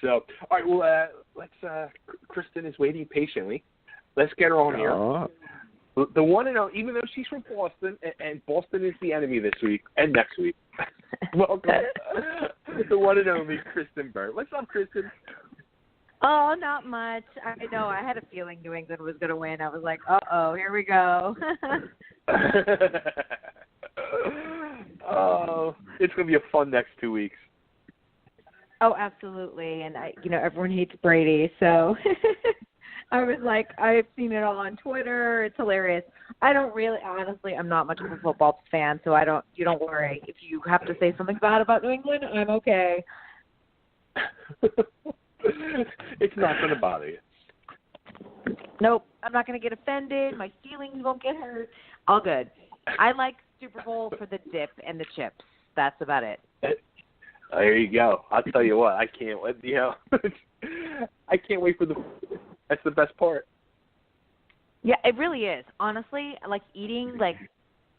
So, all right, well, Kristyn is waiting patiently. Let's get her on here. The one and only, even though she's from Boston, and Boston is the enemy this week and next week. Welcome, the one and only Kristyn Burtt. What's up, Kristyn? Oh, not much. I know. I had a feeling New England was going to win. I was like, uh-oh, here we go. Oh, it's going to be a fun next 2 weeks. Oh, absolutely. And, everyone hates Brady, so I was like, I've seen it all on Twitter. It's hilarious. I don't really, honestly, I'm not much of a football fan, so you don't worry. If you have to say something bad about New England, I'm okay. It's not going to bother you. Nope. I'm not going to get offended. My feelings won't get hurt. All good. I like Super Bowl for the dip and the chips. That's about it. There you go. I'll tell you what. I can't wait. I can't wait for that's the best part. Yeah, it really is. Honestly, like eating like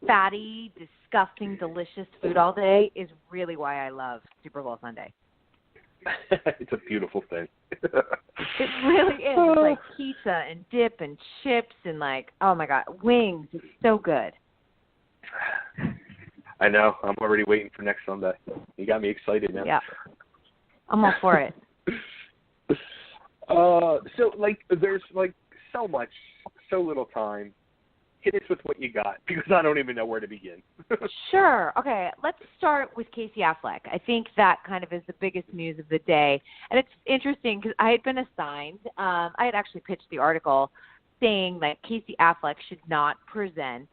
fatty, disgusting, delicious food all day is really why I love Super Bowl Sunday. It's a beautiful thing. It really is. It's like pizza and dip and chips and like, oh my God, wings. It's so good. I know. I'm already waiting for next Sunday. You got me excited now. Yeah. I'm all for it. So, there's, so little time. Hit us with what you got, because I don't even know where to begin. Sure. Okay, let's start with Casey Affleck. I think that kind of is the biggest news of the day. And it's interesting because I had been assigned, I had actually pitched the article saying that Casey Affleck should not present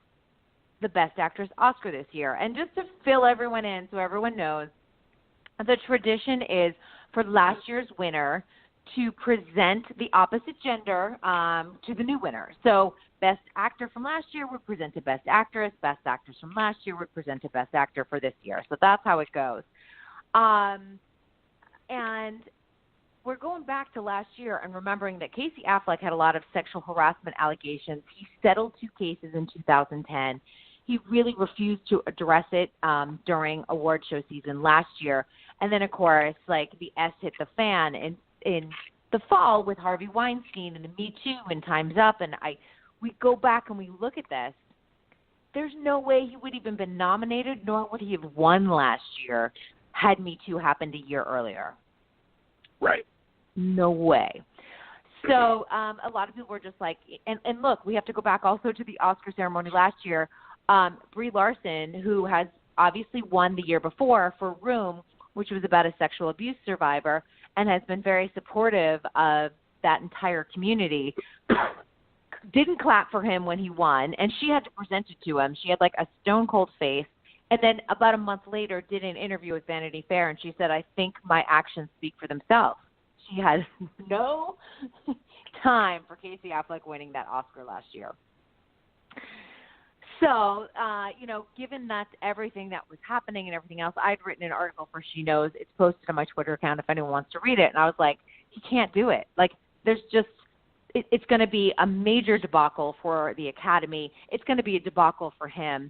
the Best Actress Oscar this year. And just to fill everyone in so everyone knows, the tradition is for last year's winner to present the opposite gender to the new winner. So Best Actor from last year would present to Best Actress. Best Actress from last year would present to Best Actor for this year. So that's how it goes. And we're going back to last year and remembering that Casey Affleck had a lot of sexual harassment allegations. He settled 2 cases in 2010. He really refused to address it during award show season last year. And then, of course, the S hit the fan in the fall with Harvey Weinstein and the Me Too and Time's Up. And we go back and we look at this. There's no way he would even been nominated, nor would he have won last year had Me Too happened a year earlier. Right. No way. So a lot of people were just like, and look, we have to go back also to the Oscar ceremony last year. Brie Larson, who has obviously won the year before for Room, which was about a sexual abuse survivor, and has been very supportive of that entire community, didn't clap for him when he won, and she had to present it to him. She had a stone cold face, and then about a month later did an interview with Vanity Fair, and she said, I think my actions speak for themselves. She had no time for Casey Affleck winning that Oscar last year. So, given that's everything that was happening and everything else, I'd written an article for She Knows. It's posted on my Twitter account if anyone wants to read it. And I was like, he can't do it. There's just it's going to be a major debacle for the Academy. It's going to be a debacle for him.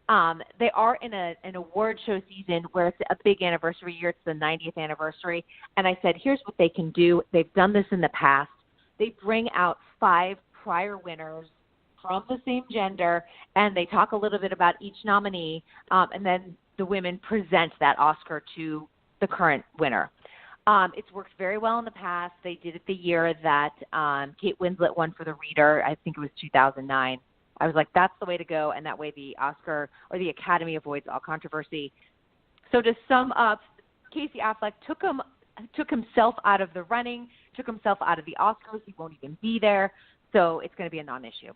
They are in an award show season where it's a big anniversary year. It's the 90th anniversary. And I said, here's what they can do. They've done this in the past. They bring out 5 prior winners from the same gender, and they talk a little bit about each nominee, and then the women present that Oscar to the current winner. It's worked very well in the past. They did it the year that Kate Winslet won for The Reader. I think it was 2009. I was like, that's the way to go, and that way the Oscar or the Academy avoids all controversy. So to sum up, Casey Affleck took himself out of the running, took himself out of the Oscars. He won't even be there, so it's going to be a non-issue.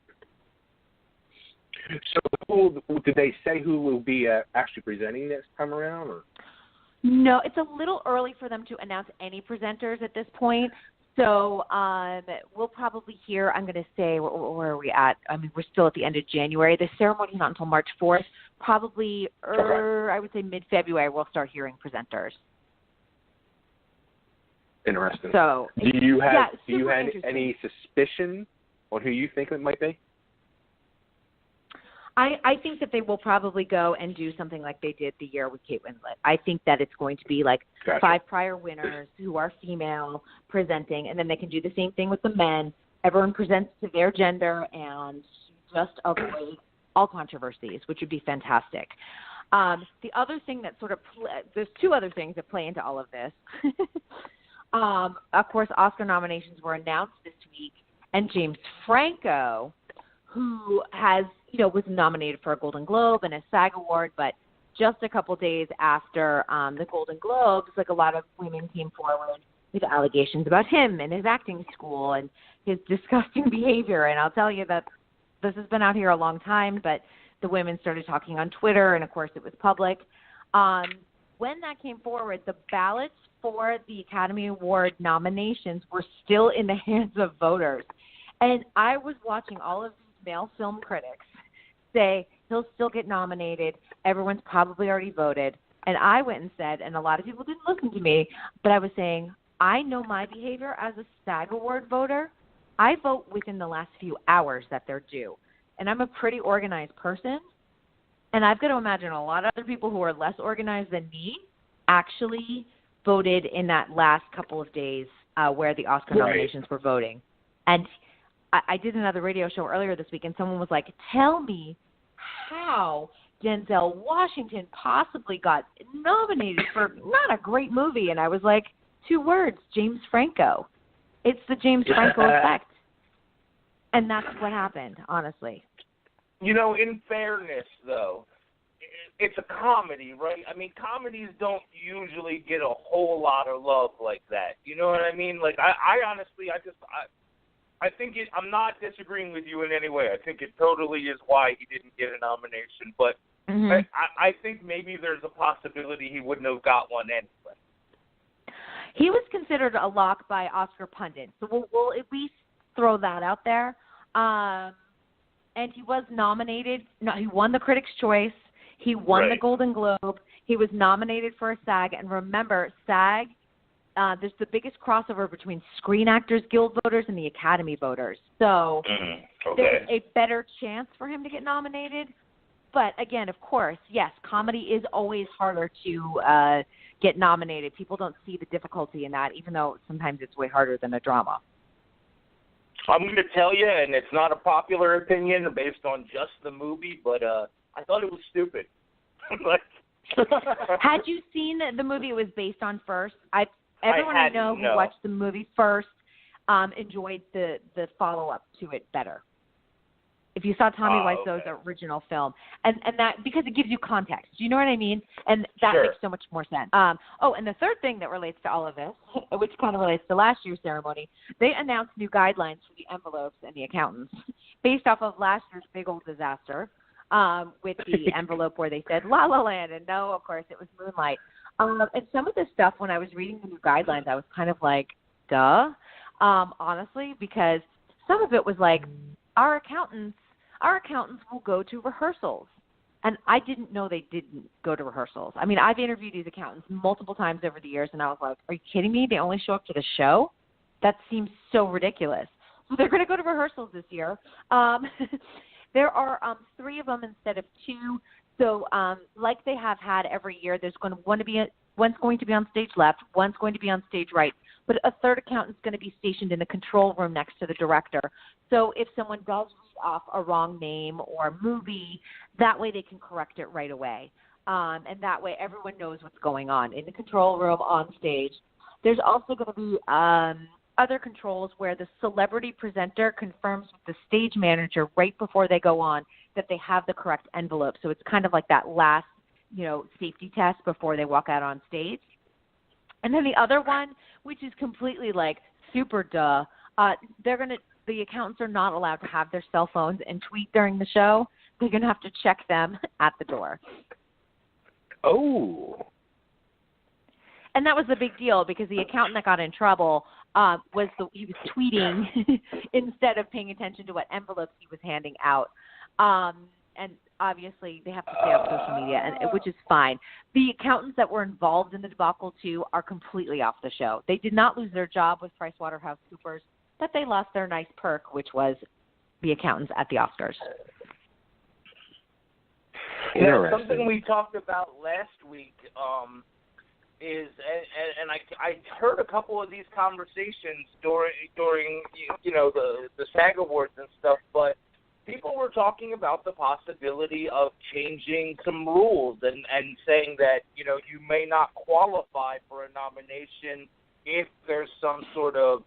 So did they say who will be actually presenting this time around? Or? No, it's a little early for them to announce any presenters at this point. So we'll probably hear, I'm going to say, where are we at? I mean, we're still at the end of January. The ceremony is not until March 4th. Probably, I would say mid-February, we'll start hearing presenters. Interesting. So, do you have any suspicion on who you think it might be? I think that they will probably go and do something like they did the year with Kate Winslet. I think that it's going to be like Gotcha. 5 prior winners who are female presenting, and then they can do the same thing with the men. Everyone presents to their gender and just avoid all controversies, which would be fantastic. The other thing that sort of there's 2 other things that play into all of this. Of course, Oscar nominations were announced this week, and James Franco, who has, was nominated for a Golden Globe and a SAG Award, but just a couple days after the Golden Globes, like a lot of women came forward with allegations about him and his acting school and his disgusting behavior. And I'll tell you that this has been out here a long time, but the women started talking on Twitter, and of course it was public. When that came forward, the ballots for the Academy Award nominations were still in the hands of voters. And I was watching all of these male film critics say he'll still get nominated. Everyone's probably already voted. And I went and said, and a lot of people didn't listen to me, but I was saying, I know my behavior as a SAG Award voter. I vote within the last few hours that they're due. And I'm a pretty organized person. And I've got to imagine a lot of other people who are less organized than me actually voted in that last couple of days where the Oscar nominations were voting. And I did another radio show earlier this week, and someone was like, tell me how Denzel Washington possibly got nominated for not a great movie. And I was like, 2 words, James Franco. It's the James Franco effect. And that's what happened, honestly. In fairness, though, it's a comedy, right? I mean, comedies don't usually get a whole lot of love like that. You know what I mean? Like, I honestly, I think I'm not disagreeing with you in any way. I think it totally is why he didn't get a nomination. But I think maybe there's a possibility he wouldn't have got one anyway. He was considered a lock by Oscar pundits, so we'll at least throw that out there. And he was nominated. No, he won the Critics' Choice. He won the Golden Globe. He was nominated for a SAG. And remember, SAG, there's the biggest crossover between Screen Actors Guild voters and the Academy voters. So there's a better chance for him to get nominated. But again, of course, yes, comedy is always harder to get nominated. People don't see the difficulty in that, even though sometimes it's way harder than a drama. I'm going to tell you, and it's not a popular opinion based on just the movie, but I thought it was stupid. Had you seen the movie it was based on first? Everyone I know who watched the movie first enjoyed the follow-up to it better. If you saw Tommy Wiseau's original film, and that because it gives you context, do you know what I mean? And that makes so much more sense. And the third thing that relates to all of this, which kind of relates to last year's ceremony, they announced new guidelines for the envelopes and the accountants based off of last year's big old disaster with the envelope where they said La La Land, and no, of course, it was Moonlight. And some of this stuff, when I was reading the new guidelines, I was kind of like, duh, honestly, because some of it was like, our accountants will go to rehearsals. And I didn't know they didn't go to rehearsals. I mean, I've interviewed these accountants multiple times over the years, and I was like, are you kidding me? They only show up to the show? That seems so ridiculous. So they're going to go to rehearsals this year. There are 3 of them instead of 2. So like they have had every year, there's going to be one's going to be on stage left, one's going to be on stage right, but a third accountant's going to be stationed in the control room next to the director. So if someone does read off a wrong name or movie, that way they can correct it right away. And that way everyone knows what's going on in the control room, on stage. There's also going to be other controls where the celebrity presenter confirms with the stage manager right before they go on that they have the correct envelope. So it's kind of like that last, safety test before they walk out on stage. And then the other one, which is completely like super duh, the accountants are not allowed to have their cell phones and tweet during the show. They're going to have to check them at the door. Oh. And that was the big deal because the accountant that got in trouble he was tweeting instead of paying attention to what envelopes he was handing out. And obviously they have to stay off social media, which is fine. The accountants that were involved in the debacle, too, are completely off the show. They did not lose their job with PricewaterhouseCoopers, but they lost their nice perk, which was the accountants at the Oscars. Now, something we talked about last week is, and I heard a couple of these conversations during the SAG Awards and stuff, but people were talking about the possibility of changing some rules and saying that, you may not qualify for a nomination if there's some sort of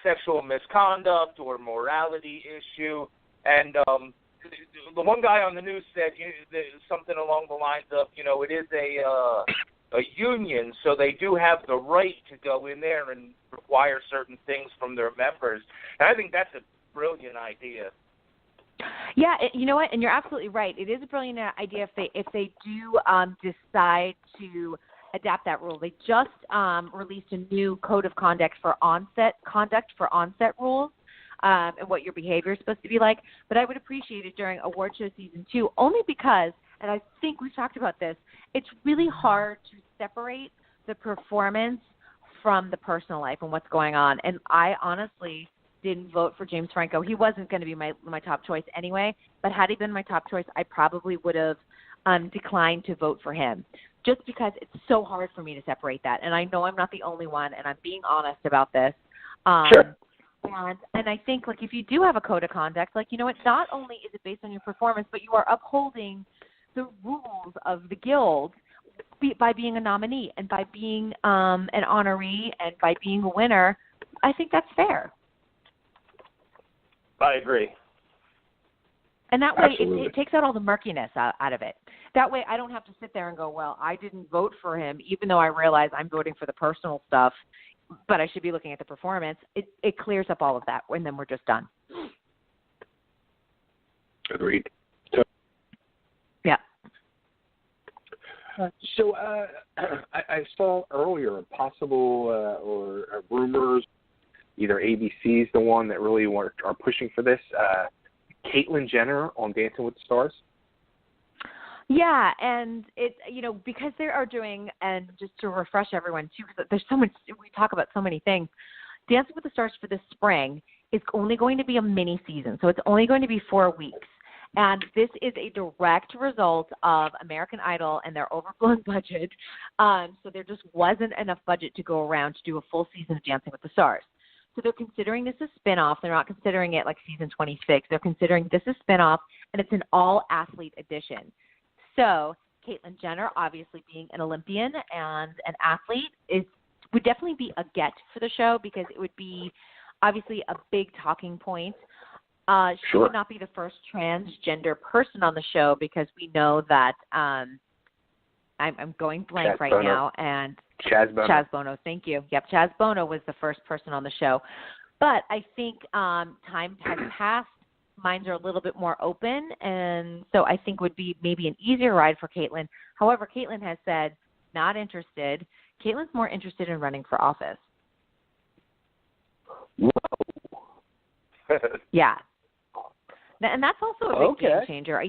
sexual misconduct or morality issue. And the one guy on the news said something along the lines of, it is a union, so they do have the right to go in there and require certain things from their members. And I think that's a brilliant idea. Yeah, you know what? And you're absolutely right. It is a brilliant idea if they do decide to adapt that rule. They just released a new code of conduct for onset rules and what your behavior is supposed to be like. But I would appreciate it during award show season 2, only because, and I think we've talked about this, it's really hard to separate the performance from the personal life and what's going on. And I honestly didn't vote for James Franco. He wasn't going to be my top choice anyway, but had he been my top choice, I probably would have declined to vote for him, just because it's so hard for me to separate that. And I know I'm not the only one, and I'm being honest about this. Sure. And I think, if you do have a code of conduct, not only is it based on your performance, but you are upholding the rules of the guild by being a nominee and by being an honoree and by being a winner. I think that's fair. I agree. And that way it takes out all the murkiness out of it. That way I don't have to sit there and go, well, I didn't vote for him, even though I realize I'm voting for the personal stuff, but I should be looking at the performance. It clears up all of that, and then we're just done. Agreed. Yeah. So I saw earlier possible or rumors, either ABC's the one that really are pushing for this, Caitlyn Jenner on Dancing with the Stars. Yeah, and it's, because they are doing, and just to refresh everyone too, because there's so much, we talk about so many things. Dancing with the Stars for this spring is only going to be a mini season, so it's only going to be 4 weeks. And this is a direct result of American Idol and their overblown budget. So there just wasn't enough budget to go around to do a full season of Dancing with the Stars. So they're considering this a spinoff. They're not considering it like season 26. They're considering this a spinoff, and it's an all-athlete edition. So Caitlyn Jenner, obviously being an Olympian and an athlete, would definitely be a get for the show, because it would be obviously a big talking point. She would not be the first transgender person on the show, because we know that I'm going blank right now, and Chaz Bono, thank you. Yep, Chaz Bono was the first person on the show. But I think time has passed. Minds are a little bit more open, and so I think would be maybe an easier ride for Caitlyn. However, Caitlyn has said not interested. Caitlyn's more interested in running for office. Whoa. Yeah. And that's also a big game changer.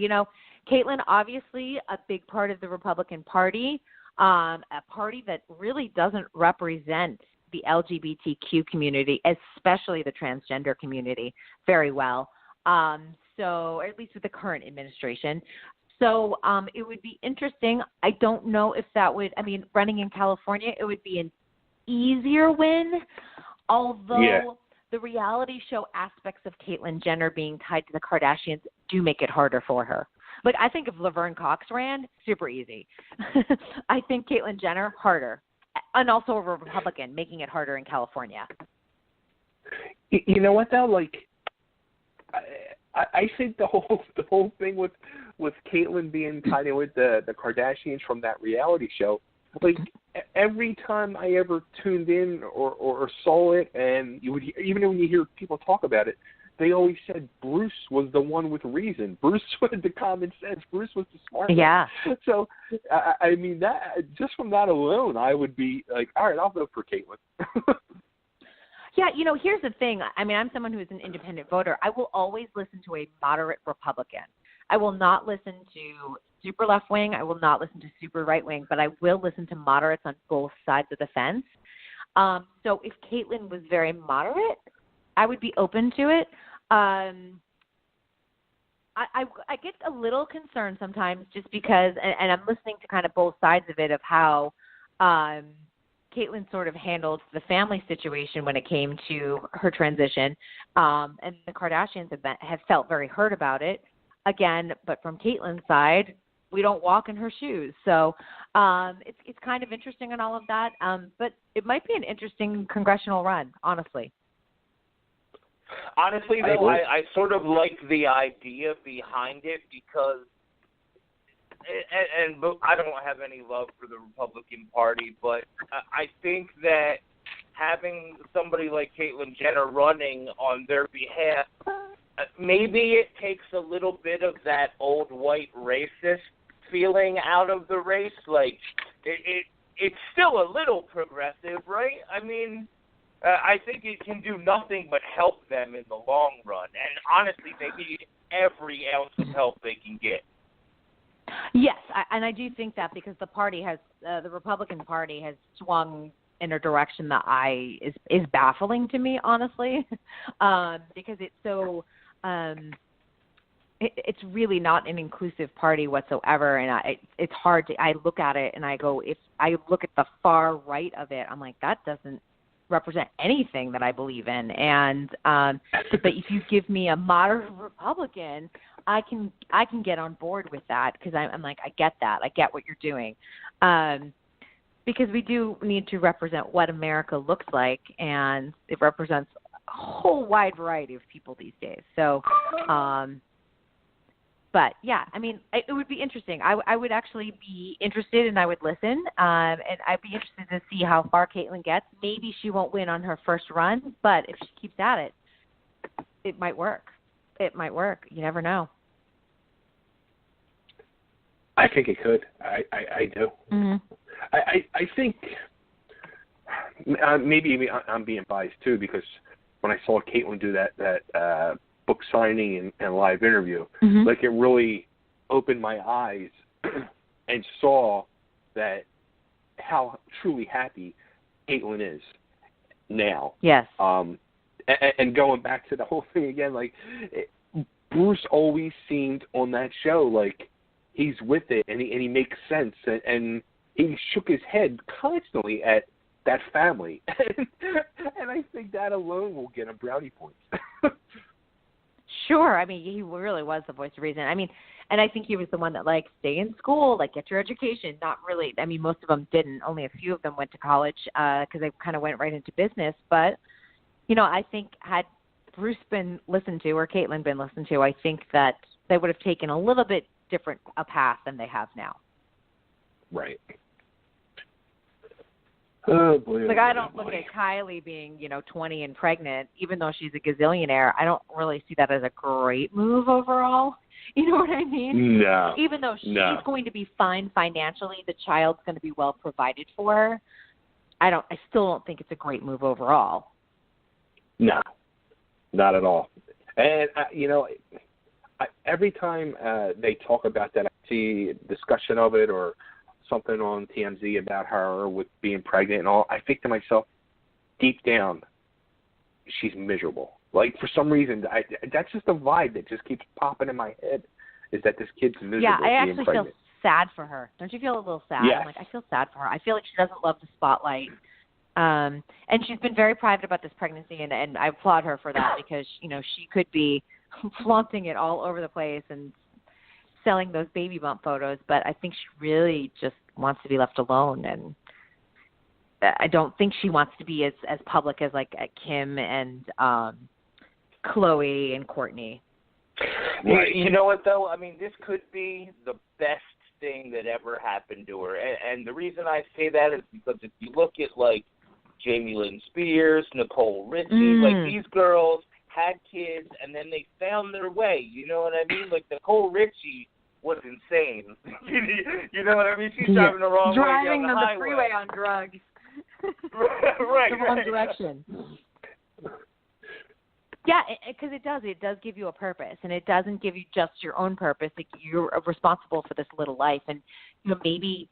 Caitlyn, obviously a big part of the Republican Party, a party that really doesn't represent the LGBTQ community, especially the transgender community, very well. So, or at least with the current administration. So it would be interesting. I don't know if that would, running in California, it would be an easier win, although the reality show aspects of Caitlyn Jenner being tied to the Kardashians do make it harder for her. I think if Laverne Cox ran, super easy. I think Caitlyn Jenner, harder. And also a Republican, making it harder in California. You know what, though? I think the whole thing with Caitlyn being tied in with the Kardashians from that reality show, every time I ever tuned in or saw it, and even when you hear people talk about it, they always said Bruce was the one with reason. Bruce had the common sense. Bruce was the smart one. Yeah. So, that just from that alone, I would be like, all right, I'll vote for Caitlyn. Yeah, here's the thing. I'm someone who is an independent voter. I will always listen to a moderate Republican. I will not listen to super left wing. I will not listen to super right wing, but I will listen to moderates on both sides of the fence. So if Caitlyn was very moderate, I would be open to it. I get a little concerned sometimes just because, and I'm listening to kind of both sides of it of how Caitlyn sort of handled the family situation when it came to her transition, and the Kardashians have felt very hurt about it. Again, but from Caitlyn's side, we don't walk in her shoes. So it's kind of interesting on all of that, but it might be an interesting congressional run, honestly. Honestly, though, I sort of like the idea behind it because, and I don't have any love for the Republican Party, but I think that having somebody like Caitlyn Jenner running on their behalf, maybe it takes a little bit of that old white racist feeling out of the race. Like, it's still a little progressive, right? I mean, I think it can do nothing but help them in the long run. And honestly, they need every ounce of help they can get. Yes, and I do think that because the party has, the Republican Party has swung in a direction that is baffling to me, honestly, because it's so it's really not an inclusive party whatsoever, and it's hard to. I look at it and I go, if I look at the far right of it, I'm like, that doesn't represent anything that I believe in. And but if you give me a moderate Republican, I can get on board with that because I'm like, I get that. I get what you're doing. Because we do need to represent what America looks like, and it represents a whole wide variety of people these days. So, but yeah, I mean, it would be interesting. I would actually be interested, and I would listen, and I'd be interested to see how far Caitlyn gets. Maybe she won't win on her first run, but if she keeps at it, it might work. It might work. You never know. I think it could. I do. Mm-hmm. I think maybe I'm being biased too, because when I saw Caitlyn do that book signing and live interview, mm-hmm. like it really opened my eyes and saw that how truly happy Caitlyn is now. Yes. And going back to the whole thing again, like Bruce always seemed on that show like he's with it and he makes sense, and he shook his head constantly at that family. And I think that alone will get him brownie points. Sure. I mean, he really was the voice of reason. I mean, and I think he was the one that, like, stay in school, like, get your education. Not really. I mean, most of them didn't. Only a few of them went to college because they kind of went right into business. But, you know, I think had Bruce been listened to or Caitlyn been listened to, I think that they would have taken a little bit different a path than they have now. Right. Oh, boy. Like, I don't look at Kylie being, 20 and pregnant, even though she's a gazillionaire. I don't really see that as a great move overall. You know what I mean? No. Even though she's going to be fine financially, the child's going to be well provided for. I still don't think it's a great move overall. No, not at all. And, every time they talk about that, I see a discussion of it or something on TMZ about her with being pregnant and all, I think to myself, deep down, she's miserable. Like, for some reason, that's just a vibe that just keeps popping in my head, is that this kid's miserable. Yeah, I actually pregnant. feel sad for her. Don't you feel a little sad? Yes. I'm like, I feel sad for her. I feel like she doesn't love the spotlight. And she's been very private about this pregnancy, and I applaud her for that because, she could be flaunting it all over the place and selling those baby bump photos, but I think she really just wants to be left alone, and I don't think she wants to be as public as like Kim and Khloe and Kourtney. Right. You know what though? I mean, this could be the best thing that ever happened to her, and the reason I say that is because if you look at like Jamie Lynn Spears, Nicole Richie, like these girls had kids and then they found their way. You know what I mean? Like Nicole Richie was insane. You know what I mean? She's driving the wrong way down the highway. Freeway on drugs. right. The wrong direction. Yeah, because it does give you a purpose, and it doesn't give you just your own purpose. Like, you're responsible for this little life, and maybe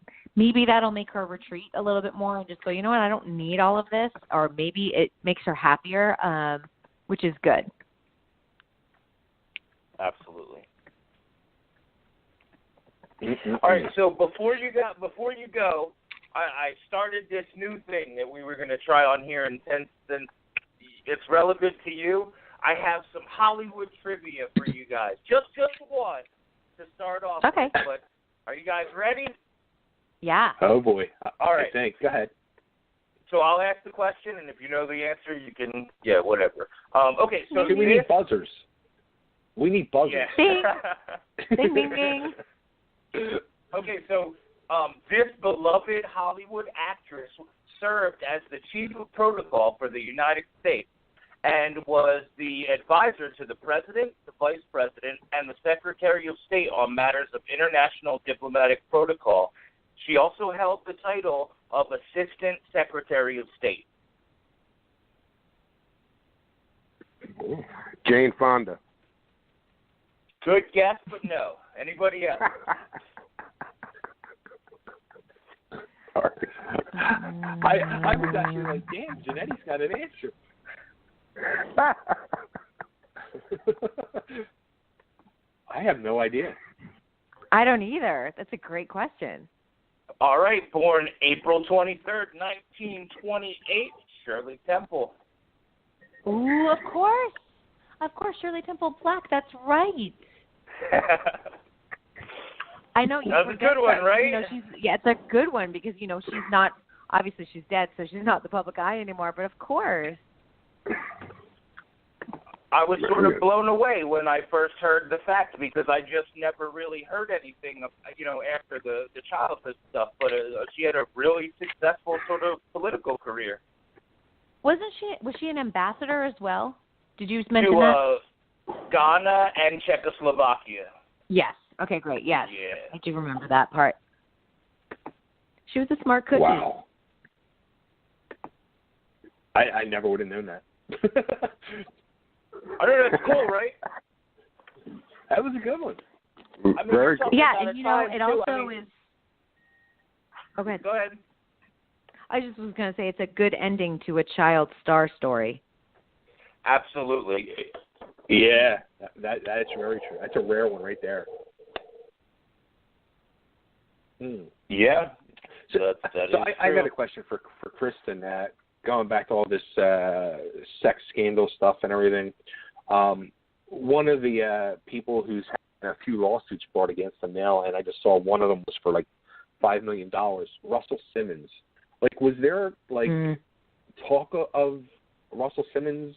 that'll make her retreat a little bit more and just go, you know what, I don't need all of this, or maybe it makes her happier, which is good. Absolutely. All right, so before you go, I started this new thing that we were going to try on here, and since it's relevant to you, I have some Hollywood trivia for you guys. Just one to start off Okay. with. But are you guys ready? Yeah. Oh, boy. All right. Thanks. Go ahead. So I'll ask the question, and if you know the answer, you can, whatever. Okay, so we need buzzers. We need buzzers. Yeah. Ding, ding, ding. Okay, so this beloved Hollywood actress served as the chief of protocol for the United States and was the advisor to the president, the vice president, and the secretary of state on matters of international diplomatic protocol. She also held the title of assistant secretary of state. Jane Fonda. Good guess, but no. Anybody else? I was actually like, damn, Janetti's got an answer. I have no idea. I don't either. That's a great question. All right, born April 23rd, 1928, Shirley Temple. Ooh, of course. Of course, Shirley Temple Black. That's right. I know you. That's a good one, right? You know, it's a good one because she's not. Obviously, she's dead, so she's not the public eye anymore. But of course, I was sort of blown away when I first heard the fact because I just never really heard anything, after the childhood stuff. But she had a really successful sort of political career. Was she an ambassador as well? Did you mention that? Ghana and Czechoslovakia. Yes. Okay, great. Yes. Yeah. I do remember that part. She was a smart cookie. Wow. I never would have known that. I know, that's cool, right? That was a good one. I mean, Very cool. Yeah, and it also is. Oh, go ahead. Go ahead. I just was going to say it's a good ending to a child star story. Absolutely. Yeah, that's very true. That's a rare one right there. Yeah. So I got a question for Kristyn. Going back to all this sex scandal stuff and everything, one of the people who's had a few lawsuits brought against him now, and I just saw one of them was for like $5 million. Russell Simmons. Like, was there talk of Russell Simmons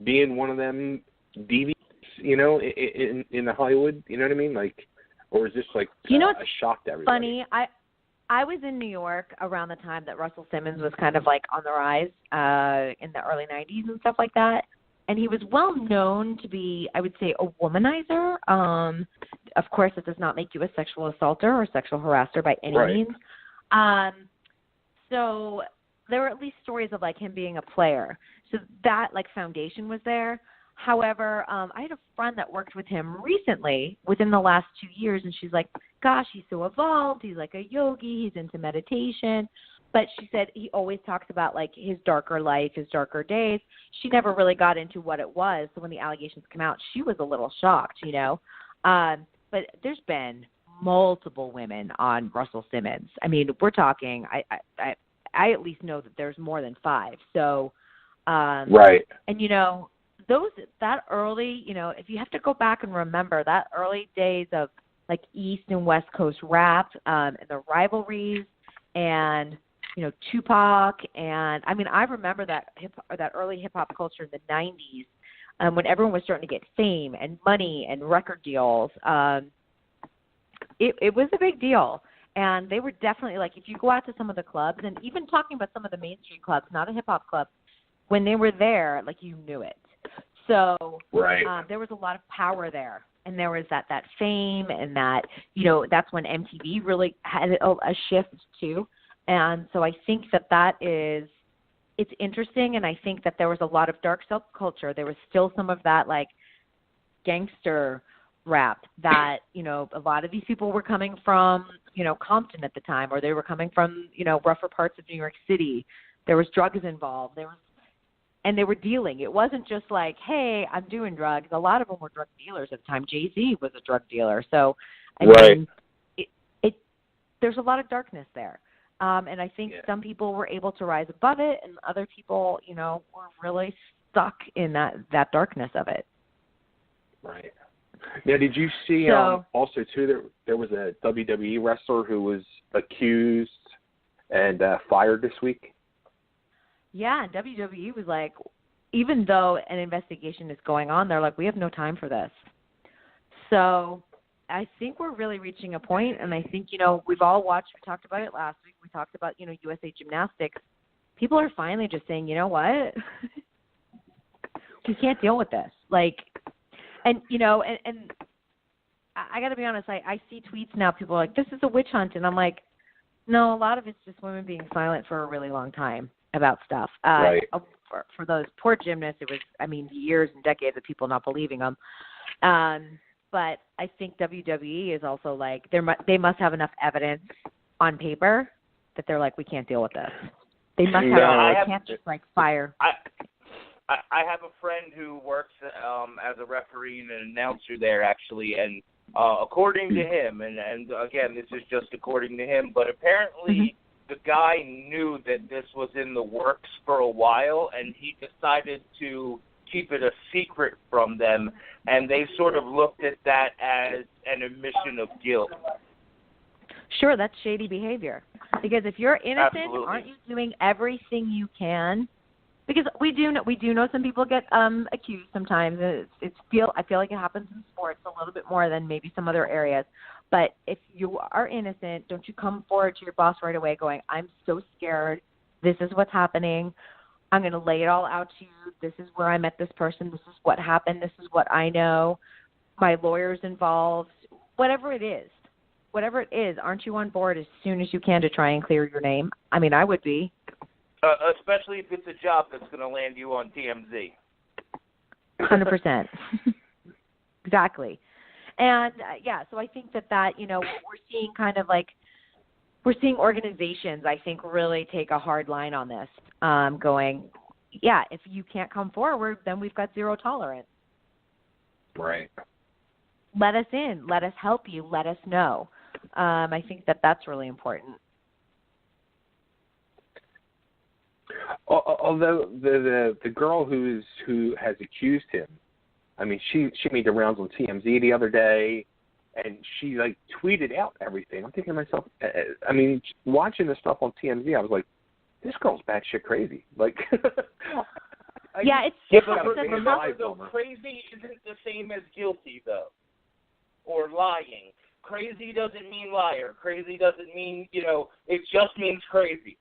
being one of them deviants, in the Hollywood? You know what I mean? Like, or is this like a shock to everybody? Funny, I was in New York around the time that Russell Simmons was kind of like on the rise in the early 90s and stuff like that. And he was well known to be, I would say, a womanizer. Of course, it does not make you a sexual assaulter or sexual harasser by any means. So there were at least stories of like him being a player. So that like foundation was there. However, I had a friend that worked with him recently within the last 2 years, and she's like, gosh, he's so evolved. He's like a yogi. He's into meditation. But she said he always talks about, like, his darker life, his darker days. She never really got into what it was. So when the allegations come out, she was a little shocked, But there's been multiple women on Russell Simmons. I mean, we're talking, I at least know that there's more than 5. So, right. And, that early, if you have to go back and remember that early days of like East and West Coast rap and the rivalries and, Tupac. And I mean, I remember that early hip hop culture in the 90s when everyone was starting to get fame and money and record deals. It was a big deal. And they were definitely like, if you go out to some of the clubs and even talking about some of the mainstream clubs, not a hip hop club, when they were there, like you knew it. So there was a lot of power there, and there was that fame, and that that's when MTV really had a shift too. And so I think it's interesting, and I think that there was a lot of dark subculture. There was still some of that like gangster rap that a lot of these people were coming from Compton at the time, or they were coming from rougher parts of New York City. There was drugs involved. And they were dealing. It wasn't just like, hey, I'm doing drugs. A lot of them were drug dealers at the time. Jay-Z was a drug dealer. So, I mean, there's a lot of darkness there. And I think some people were able to rise above it, and other people, were really stuck in that darkness of it. Right. Now, did you see also, too, there was a WWE wrestler who was accused and fired this week? Yeah, and WWE was like, even though an investigation is going on, they're like, we have no time for this. So I think we're really reaching a point, and I think, we've all watched, we talked about it last week, we talked about, USA Gymnastics. People are finally just saying, you know what? We can't deal with this. And I got to be honest, I see tweets now, people are like, this is a witch hunt, and I'm like, no, a lot of it's just women being silent for a really long time about stuff. Right. For those poor gymnasts, it was, years and decades of people not believing them. But I think WWE is also like, they must have enough evidence on paper that they're like, we can't deal with this. They must can't just fire. I have a friend who works as a referee and an announcer there, actually, and according to him, and again, this is just according to him, but apparently the guy knew that this was in the works for a while, and he decided to keep it a secret from them, and they sort of looked at that as an admission of guilt. Sure, that's shady behavior. Because if you're innocent, Absolutely. Aren't you doing everything you can? Because we do know some people get accused sometimes. I feel like it happens in sports a little bit more than maybe some other areas. But if you are innocent, don't you come forward to your boss right away going, I'm so scared. This is what's happening. I'm going to lay it all out to you. This is where I met this person. This is what happened. This is what I know. My lawyer's involved. Whatever it is, aren't you on board as soon as you can to try and clear your name? I would be. Especially if it's a job that's going to land you on TMZ. 100%. Exactly. And, so I think that, we're seeing we're seeing organizations, I think, really take a hard line on this, going, if you can't come forward, then we've got zero tolerance. Right. Let us in. Let us help you. Let us know. I think that that's really important. Although the girl who has accused him, she made the rounds on TMZ the other day, and she tweeted out everything. I'm thinking to myself, watching the stuff on TMZ, I was like, this girl's batshit crazy. Remember, though, crazy isn't the same as guilty, though, or lying. Crazy doesn't mean liar. Crazy doesn't mean, it just means crazy.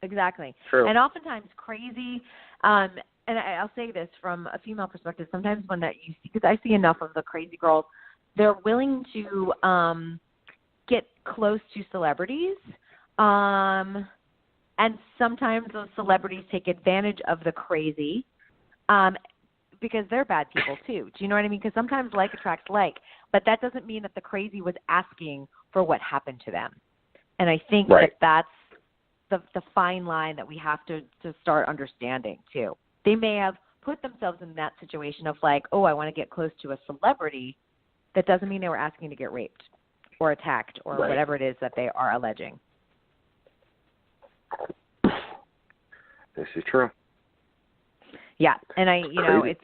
Exactly. True. And oftentimes crazy, and I'll say this from a female perspective, sometimes when you see, because I see enough of the crazy girls, they're willing to get close to celebrities, and sometimes those celebrities take advantage of the crazy, because they're bad people too. Do you know what I mean? Because sometimes like attracts like, but that doesn't mean that the crazy was asking for what happened to them. And I think that's the fine line that we have to start understanding too. They may have put themselves in that situation of I want to get close to a celebrity. That doesn't mean they were asking to get raped or attacked or whatever it is that they are alleging. This is true. Yeah, and Crazy.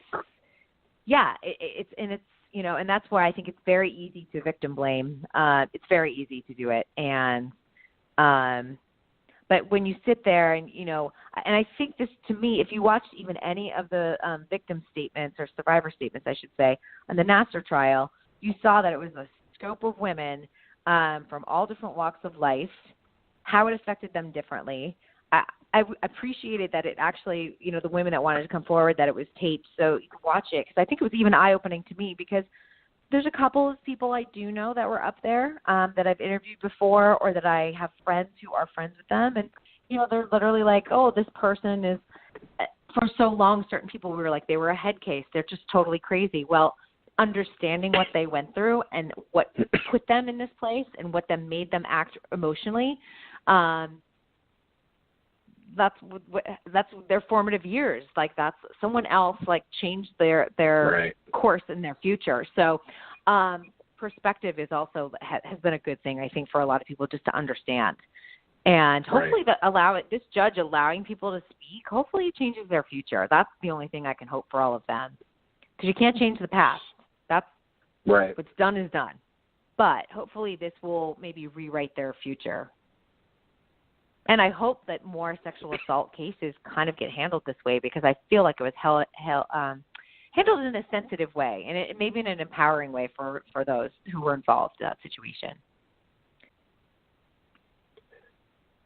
and that's why I think it's very easy to victim blame. It's very easy to do it, and but when you sit there and and I think this, to me, if you watched even any of the victim statements or survivor statements, I should say, on the Nassar trial, you saw that it was a scope of women from all different walks of life, how it affected them differently. I appreciated that it actually, the women that wanted to come forward, that it was taped so you could watch it, because I think it was even eye-opening to me, because there's a couple of people I do know that were up there that I've interviewed before, or that I have friends who are friends with them, and they're literally like, oh, this person is, for so long, certain people were like, they were a head case, they're just totally crazy. Well, understanding what they went through and what put them in this place and what made them act emotionally, that's their formative years. That's someone else changed their course in their future. So perspective is also has been a good thing, I think, for a lot of people just to understand. And hopefully this judge allowing people to speak, hopefully it changes their future. That's the only thing I can hope for all of them. Because you can't change the past. That's right. What's done is done. But hopefully this will maybe rewrite their future. And I hope that more sexual assault cases kind of get handled this way, because I feel like it was handled in a sensitive way, and it maybe in an empowering way for those who were involved in that situation.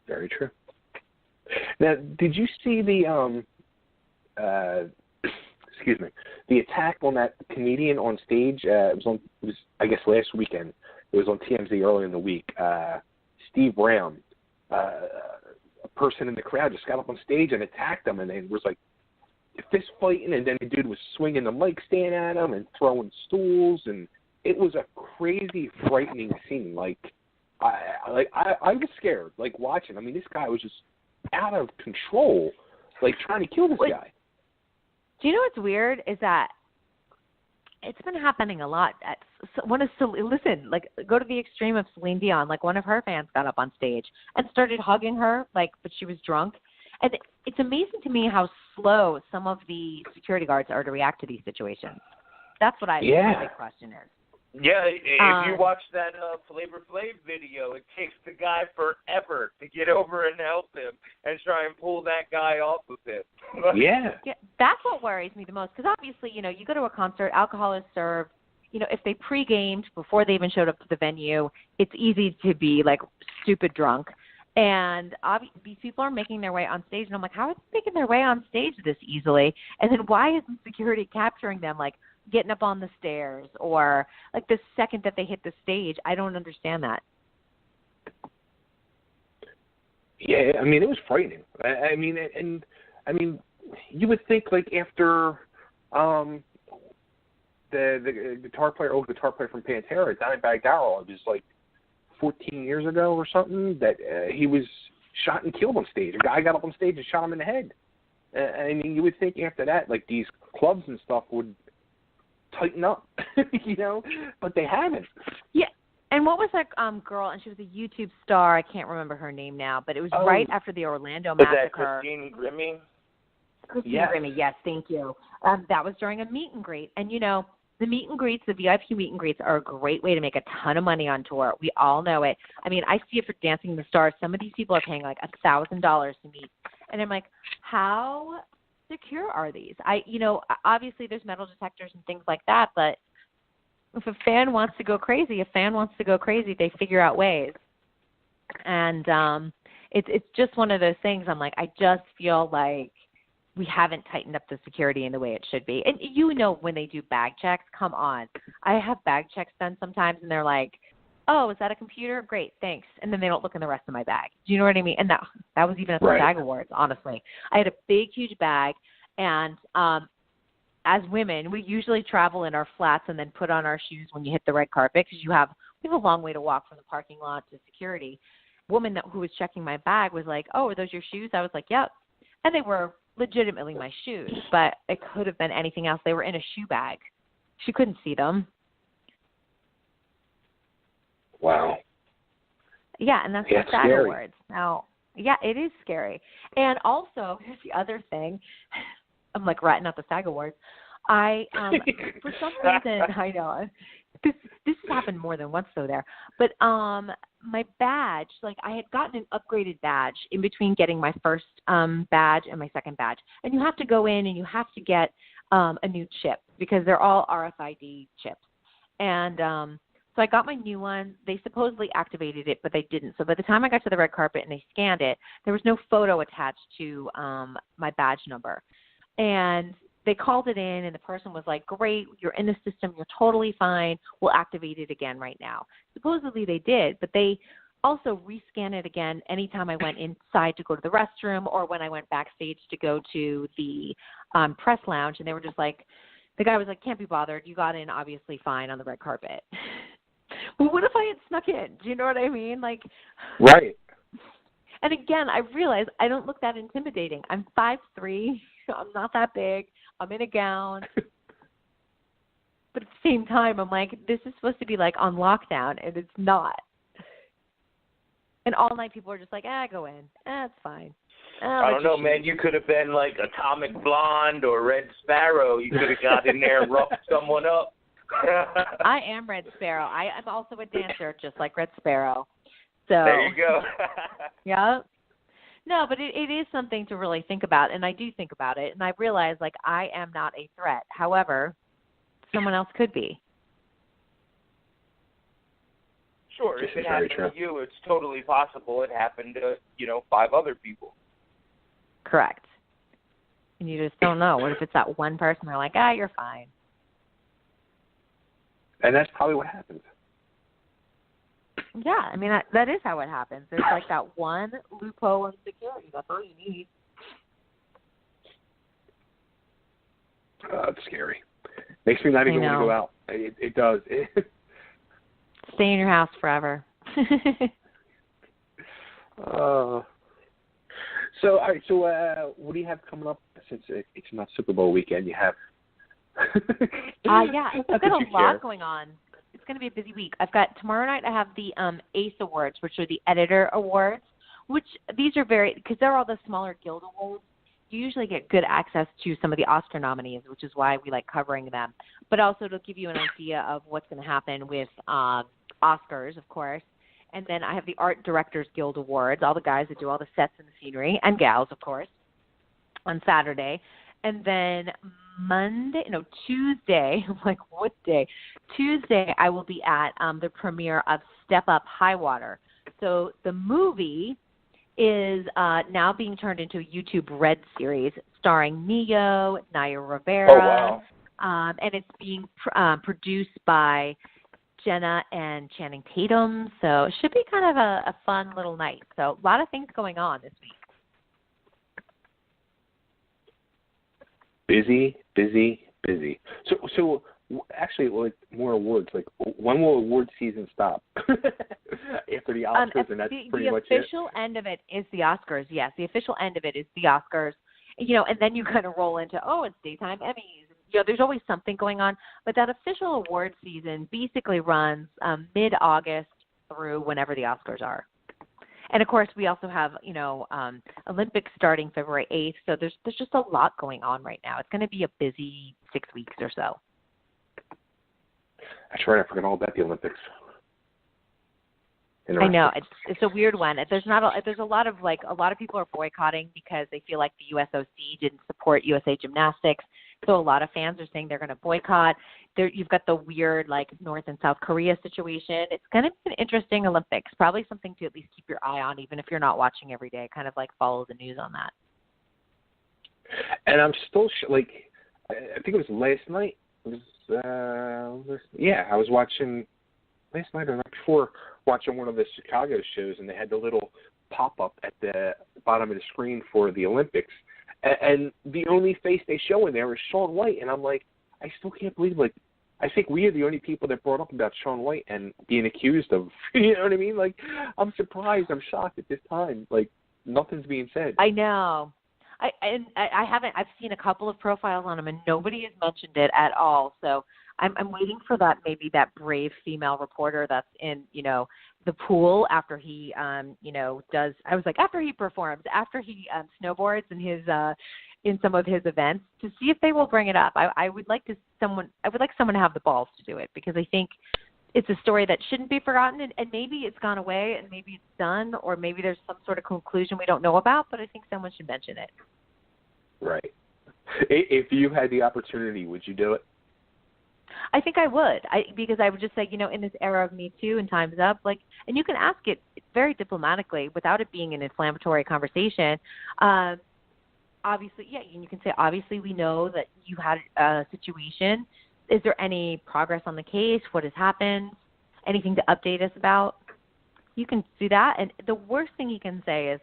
Very true. Now, did you see the the attack on that comedian on stage? It was I guess last weekend. It was on TMZ early in the week. Steve Brown, a person in the crowd, just got up on stage and attacked him, and then was like fist fighting, and then the dude was swinging the mic stand at him and throwing stools, and it was a crazy, frightening scene. I was scared, watching. I mean, this guy was just out of control, trying to kill this guy. Do you know what's weird is that it's been happening a lot. Go to the extreme of Celine Dion. One of her fans got up on stage and started hugging her, but she was drunk. And it's amazing to me how slow some of the security guards are to react to these situations. That's what my big question is. Yeah, if you watch that Flavor Flav video, it takes the guy forever to get over and help him and try and pull that guy off of him. Yeah, that's what worries me the most, because obviously, you go to a concert, alcohol is served. If they pre-gamed before they even showed up to the venue, it's easy to be, stupid drunk. And these people are making their way on stage, and I'm like, how are they making their way on stage this easily? And then why isn't security capturing them, getting up on the stairs or the second that they hit the stage? I don't understand that. Yeah, I mean, it was frightening. I mean, you would think after the guitar player from Pantera, Dimebag Darrell, it was 14 years ago or something, that he was shot and killed on stage. A guy got up on stage and shot him in the head. I mean, you would think after that, these clubs and stuff would tighten up, but they haven't. Yeah. And what was that girl? And she was a YouTube star. I can't remember her name now, but it was right after the Orlando massacre. Was that Christine Grimmie? Christine Grimmie, yes, thank you. That was during a meet and greet. And, the meet and greets, the VIP meet and greets are a great way to make a ton of money on tour. We all know it. I mean, I see it for Dancing with the Stars. Some of these people are paying $1,000 to meet. And I'm like, how secure are these? Obviously there's metal detectors and things like that, but if a fan wants to go crazy, they figure out ways. And it's just one of those things. I'm like, I just feel like we haven't tightened up the security in the way it should be. And when they do bag checks, come on. I have bag checks done sometimes, and they're like, oh, is that a computer? Great, thanks. And then they don't look in the rest of my bag. Do you know what I mean? And that was even at the SAG Awards, honestly. I had a big, huge bag, and as women, we usually travel in our flats and then put on our shoes when you hit the red carpet, because we have a long way to walk from the parking lot to security. Woman who was checking my bag was like, oh, are those your shoes? I was like, yep. And they were legitimately my shoes, but it could have been anything else. They were in a shoe bag. She couldn't see them. Wow. Yeah, and that's the SAG Awards. Now, yeah, it is scary. And also, here's the other thing. I'm ratting out the SAG Awards. I for some reason, I know this has happened more than once though there. But my badge, I had gotten an upgraded badge in between getting my first badge and my second badge. And you have to go in and you have to get a new chip, because they're all RFID chips. And so I got my new one. They supposedly activated it, but they didn't. So by the time I got to the red carpet and they scanned it, there was no photo attached to my badge number. And they called it in, and the person was like, great, you're in the system, you're totally fine, we'll activate it again right now. Supposedly they did, but they also rescan it again anytime I went inside to go to the restroom, or when I went backstage to go to the press lounge, and they were just like, the guy was like, can't be bothered, you got in obviously fine on the red carpet. Well, what if I had snuck in? Do you know what I mean? Right. And again, I realize I don't look that intimidating. I'm 5'3", I'm not that big. I'm in a gown. But at the same time, I'm like, this is supposed to be like on lockdown, and it's not. And all night people are just like, go in. It's fine. I don't know, man. You could have been like Atomic Blonde or Red Sparrow. You could have got in there and roughed someone up. I am Red Sparrow. I'm also a dancer, just like Red Sparrow. So there you go. Yeah. No, but it is something to really think about, and I do think about it, and I realize, like, I am not a threat. However, someone else could be. Sure, if it happened to you, it's totally possible it happened to, 5 other people. Correct. And you just don't know. What if it's that one person? They're like, you're fine. And that's probably what happens. Yeah, I mean, that is how it happens. There's like that one loophole in security. That's all you need. It's scary. Makes me not even want to go out. It does. Stay in your house forever. So, all right. So, what do you have coming up? Since it's not Super Bowl weekend, you have. Yeah, I've got a lot going on. It's going to be a busy week. I've got tomorrow night. I have the ACE Awards, which are the Editor Awards. Which these are because they're all the smaller guild awards. You usually get good access to some of the Oscar nominees, which is why we like covering them. But also it'll give you an idea of what's going to happen with Oscars, of course. And then I have the Art Directors Guild Awards, all the guys that do all the sets and the scenery, and gals, of course, on Saturday. And then Tuesday, I'm like, what day? Tuesday, I will be at the premiere of Step Up High Water. So the movie is now being turned into a YouTube Red series starring Neo, Naya Rivera. And it's being produced by Jenna and Channing Tatum. So it should be kind of a fun little night. So a lot of things going on this week. Busy. So actually, like more awards. Like, when will award season stop? After the Oscars, and that's pretty much it. The official end of it is the Oscars. Yes, the official end of it is the Oscars. And then you kind of roll into it's daytime Emmys. There's always something going on, but that official award season basically runs mid-August through whenever the Oscars are. And of course, we also have Olympics starting February 8th. So there's just a lot going on right now. It's going to be a busy 6 weeks or so. That's right. I forgot all about the Olympics. I know it's a weird one. There's a lot of people are boycotting because they feel like the USOC didn't support USA Gymnastics. So a lot of fans are saying they're going to boycott. You've got the weird North and South Korea situation. It's going to be an interesting Olympics. Probably something to at least keep your eye on, even if you're not watching every day. Kind of follow the news on that. And I'm still I think it was last night. I was watching last night or the night before, watching one of the Chicago shows, and they had the little pop-up at the bottom of the screen for the Olympics. And the only face they show in there is Shaun White. And I'm like, I still can't believe, I think we are the only people that brought up about Shaun White and being accused of, you know what I mean? I'm surprised. I'm shocked at this time. Nothing's being said. I know. I've seen a couple of profiles on him, and nobody has mentioned it at all. So I'm waiting for that brave female reporter that's in, the pool after he, does. I was like, after he performs, after he snowboards in some of his events, to see if they will bring it up. I would like someone to have the balls to do it, because I think it's a story that shouldn't be forgotten, and maybe it's gone away, and maybe it's done, or maybe there's some sort of conclusion we don't know about, but I think someone should mention it. Right. If you had the opportunity, would you do it? I think I would, because I would just say, in this era of Me Too and Time's Up, and you can ask it very diplomatically without it being an inflammatory conversation. Obviously, you can say, obviously, we know that you had a situation. Is there any progress on the case? What has happened? Anything to update us about? You can do that. And the worst thing he can say is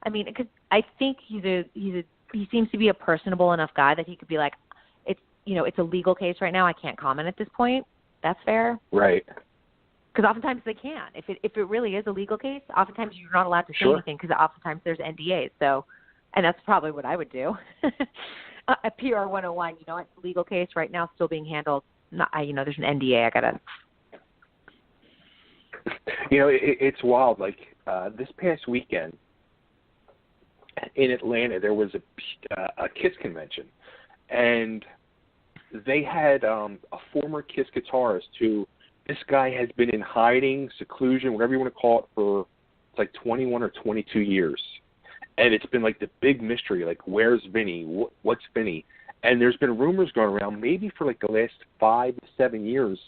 because I think he seems to be a personable enough guy that he could be like, it's a legal case right now. I can't comment at this point. That's fair. Right. Because oftentimes they can. If it really is a legal case, oftentimes you're not allowed to say anything, because oftentimes there's NDAs. So, and that's probably what I would do. A PR 101, it's a legal case right now, still being handled. there's an NDA. I gotta. It's wild. Like this past weekend in Atlanta, there was a KISS convention, and they had a former KISS guitarist who, this guy has been in hiding, seclusion, whatever you want to call it, for like 21 or 22 years. And it's been like the big mystery, like, where's Vinny? What's Vinny? And there's been rumors going around, maybe for like the last 5 to 7 years,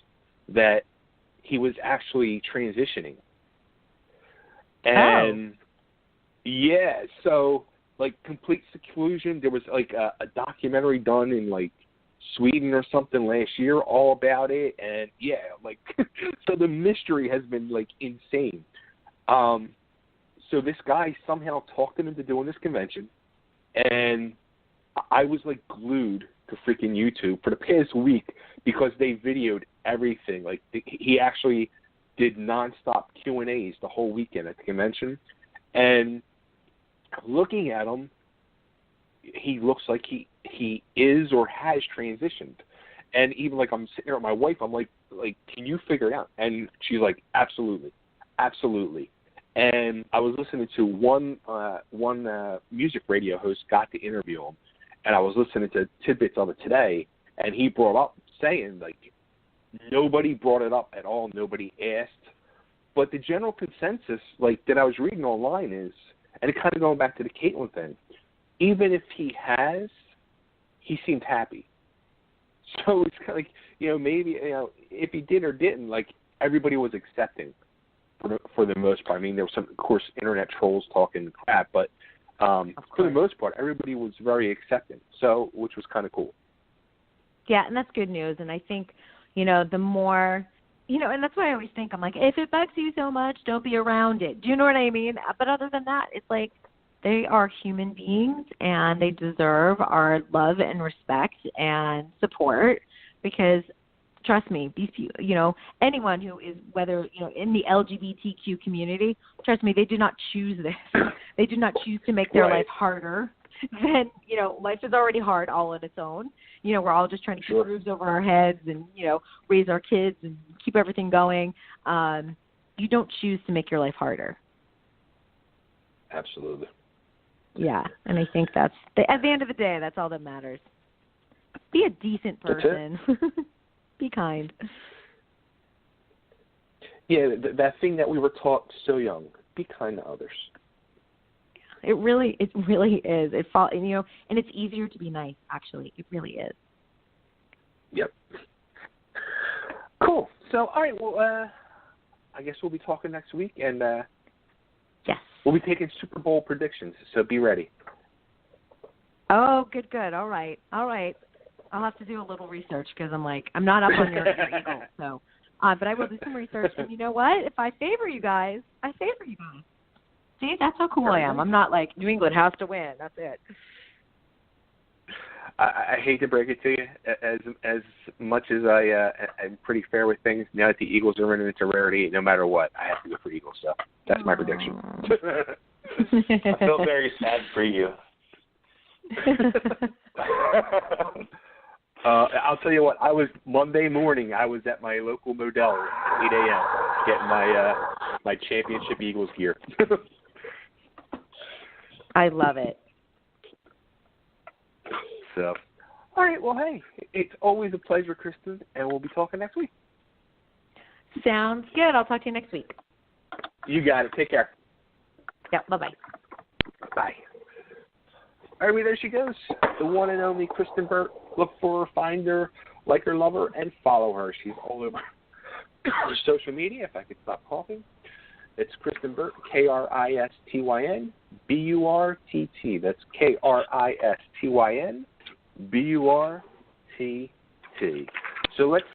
that he was actually transitioning. And yeah, so like complete seclusion. There was like a documentary done in like Sweden or something last year all about it, and yeah, like so the mystery has been like insane. So this guy somehow talked him into doing this convention, and I was like glued to freaking YouTube for the past week because they videoed everything. Like he actually did nonstop Q&As the whole weekend at the convention, and looking at him, he looks like he is or has transitioned. And even like I'm sitting there with my wife, I'm like, can you figure it out? And she's like, absolutely. And I was listening to one music radio host got to interview him, and I was listening to tidbits of it today, and he brought up saying like nobody brought it up at all, nobody asked, but the general consensus like that I was reading online is, and it kind of going back to the Caitlyn thing, even if he has, he seemed happy. So it's kind of like, maybe, if he did or didn't, like, everybody was accepting for the most part. I mean, there were some, of course, internet trolls talking crap, but for the most part, everybody was very accepting, so, which was kind of cool. Yeah, and that's good news. And I think, the more, and that's why I always think, I'm like, if it bugs you so much, don't be around it. Do you know what I mean? But other than that, it's like, they are human beings, and they deserve our love and respect and support because, trust me, these people, anyone who is, whether, in the LGBTQ community, trust me, they do not choose this. They do not choose to make their life harder than, life is already hard all on its own. We're all just trying to keep roofs over our heads and, raise our kids and keep everything going. You don't choose to make your life harder. Absolutely. Yeah, and I think at the end of the day, that's all that matters. Be a decent person. Be kind. Yeah, that thing that we were taught so young. Be kind to others. It really is. And it's easier to be nice. Actually, it really is. Yep. Cool. So, all right. Well, I guess we'll be talking next week, and yes, we'll be taking Super Bowl predictions. So be ready. Oh, good. All right. I'll have to do a little research because I'm not up on your Eagles. So, but I will do some research. And you know what? If I favor you guys, I favor you guys. See, that's how cool I am. I'm not like New England has to win. That's it. I hate to break it to you, as much as I'm pretty fair with things. Now that the Eagles are running into rarity, no matter what, I have to go for Eagles. So that's my prediction. I feel very sad for you. I'll tell you what. Monday morning. I was at my local Modell at 8 a.m. getting my championship Eagles gear. I love it. So, all right. Well, hey, it's always a pleasure, Kristyn, and we'll be talking next week. Sounds good. I'll talk to you next week. You got it. Take care. Yep. Bye-bye. Bye. All right, there she goes. The one and only Kristyn Burtt. Look for her, find her, like her, love her, and follow her. She's all over social media, if I could stop coughing. It's Kristyn Burtt, Kristyn Burtt. That's Kristyn Burtt. So let's